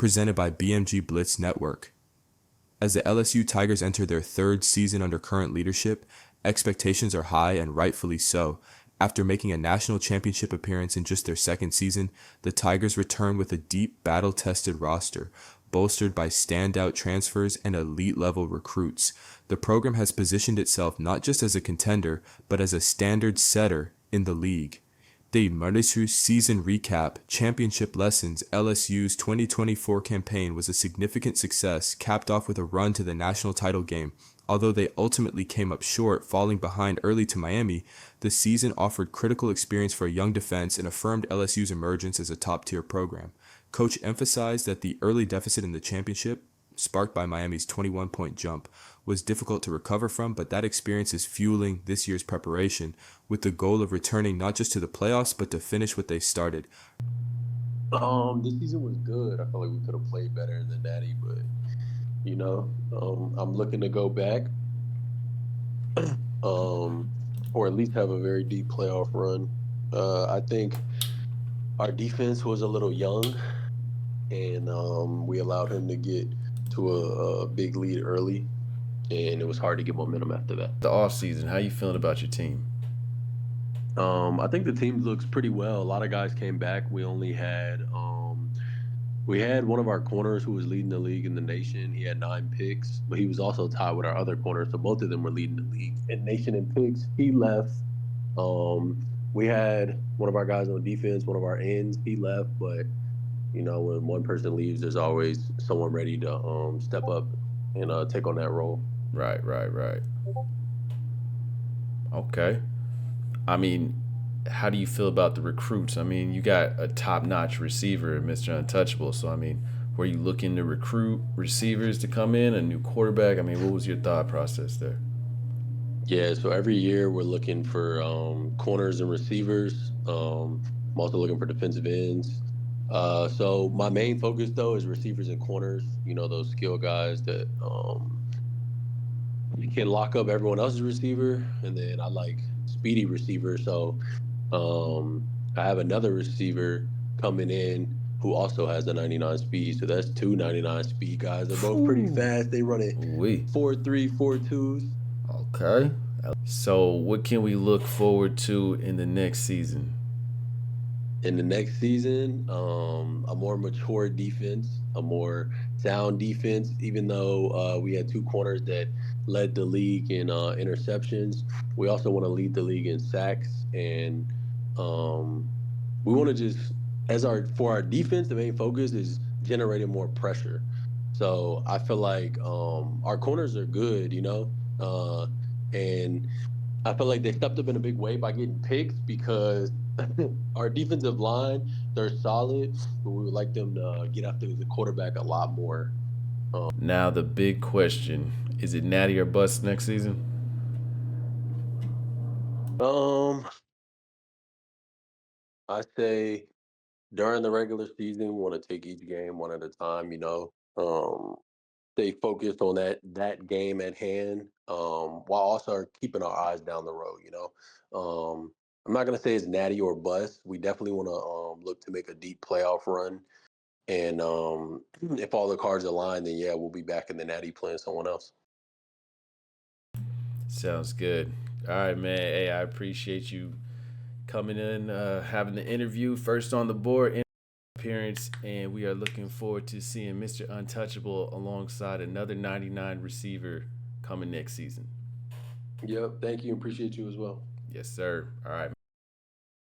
presented by BMG Blitz Network. As the LSU Tigers enter their third season under current leadership, expectations are high and rightfully so. After making a national championship appearance in just their second season, the Tigers return with a deep, battle-tested roster, bolstered by standout transfers and elite-level recruits. The program has positioned itself not just as a contender, but as a standard setter in the league. The LSU Season Recap Championship Lessons. LSU's 2024 campaign was a significant success, capped off with a run to the national title game. Although they ultimately came up short, falling behind early to Miami, the season offered critical experience for a young defense and affirmed LSU's emergence as a top-tier program. Coach emphasized that the early deficit in the championship, sparked by Miami's 21-point jump, was difficult to recover from, but that experience is fueling this year's preparation, with the goal of returning not just to the playoffs, but to finish what they started. This season was good. I feel like we could have played better than Natty, but I'm looking to go back, or at least have a very deep playoff run. I think our defense was a little young, and we allowed him to get to a big lead early, and it was hard to get momentum after that. The offseason, how you feeling about your team? I think the team looks pretty well. A lot of guys came back. We only had we had one of our corners who was leading the league in the nation. He had 9 picks, but he was also tied with our other corner, so both of them were leading the league in nation in picks. He left. We had one of our guys on defense, one of our ends. He left, but when one person leaves, there's always someone ready to step up and take on that role. Right. Okay. I mean, how do you feel about the recruits? I mean, you got a top-notch receiver, Mr. Untouchable. So, I mean, were you looking to recruit receivers to come in, a new quarterback? I mean, what was your thought process there? Yeah, so every year we're looking for corners and receivers. I'm also looking for defensive ends. So my main focus, though, is receivers and corners. Those skill guys that can lock up everyone else's receiver. And then I like speedy receivers. So I have another receiver coming in who also has a 99 speed. So that's 2 99 speed guys. They're both pretty fast. They run it 4.3, 4.2s. Okay. So what can we look forward to in the next season? In the next season, a more mature defense, a more sound defense, even though we had 2 corners that led the league in interceptions. We also want to lead the league in sacks, and we want to just, for our defense, the main focus is generating more pressure. So I feel like our corners are good, and I feel like they stepped up in a big way by getting picks because our defensive line, they're solid, but we would like them to get after the quarterback a lot more. Now the big question, is it natty or bust next season? I say during the regular season, we want to take each game one at a time, stay focused on that game at hand, while also keeping our eyes down the road, I'm not going to say it's natty or bust. We definitely want to look to make a deep playoff run. And if all the cards align, then yeah, we'll be back in the natty playing someone else. Sounds good. All right, man. Hey, I appreciate you coming in, having the interview, first on the board appearance, and we are looking forward to seeing Mr. Untouchable alongside another 99 receiver coming next season. Yep. Thank you. Appreciate you as well. Yes, sir. All right.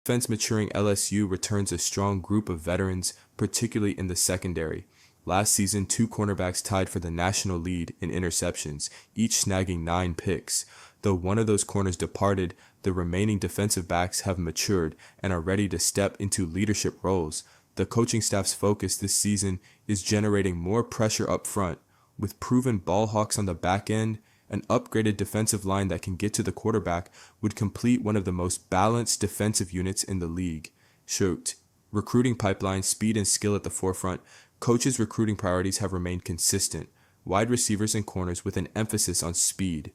Defense maturing LSU returns a strong group of veterans, particularly in the secondary. Last season, 2 cornerbacks tied for the national lead in interceptions, each snagging 9 picks. Though one of those corners departed, the remaining defensive backs have matured and are ready to step into leadership roles. The coaching staff's focus this season is generating more pressure up front, with proven ball hawks on the back end. An upgraded defensive line that can get to the quarterback would complete one of the most balanced defensive units in the league. Short recruiting pipeline, speed and skill at the forefront. Coaches' recruiting priorities have remained consistent. Wide receivers and corners with an emphasis on speed.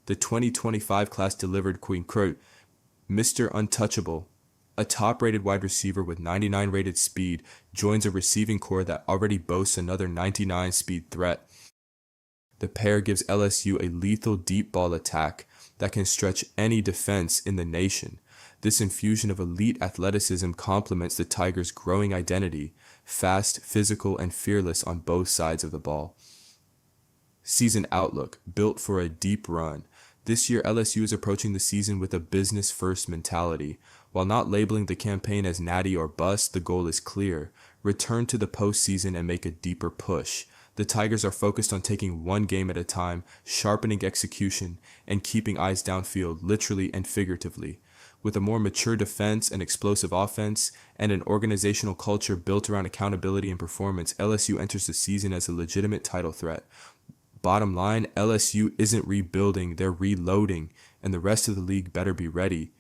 The 2025 class delivered Queen Croat, Mr. Untouchable, A top-rated wide receiver with 99 rated speed joins a receiving core that already boasts another 99 speed threat. The pair gives LSU a lethal deep ball attack that can stretch any defense in the nation. This infusion of elite athleticism complements the Tigers' growing identity, fast, physical, and fearless on both sides of the ball. Season outlook, built for a deep run. This year, LSU is approaching the season with a business-first mentality. While not labeling the campaign as natty or bust, the goal is clear: return to the postseason and make a deeper push. The Tigers are focused on taking one game at a time, sharpening execution, and keeping eyes downfield, literally and figuratively. With a more mature defense, an explosive offense, and an organizational culture built around accountability and performance, LSU enters the season as a legitimate title threat. Bottom line, LSU isn't rebuilding, they're reloading, and the rest of the league better be ready.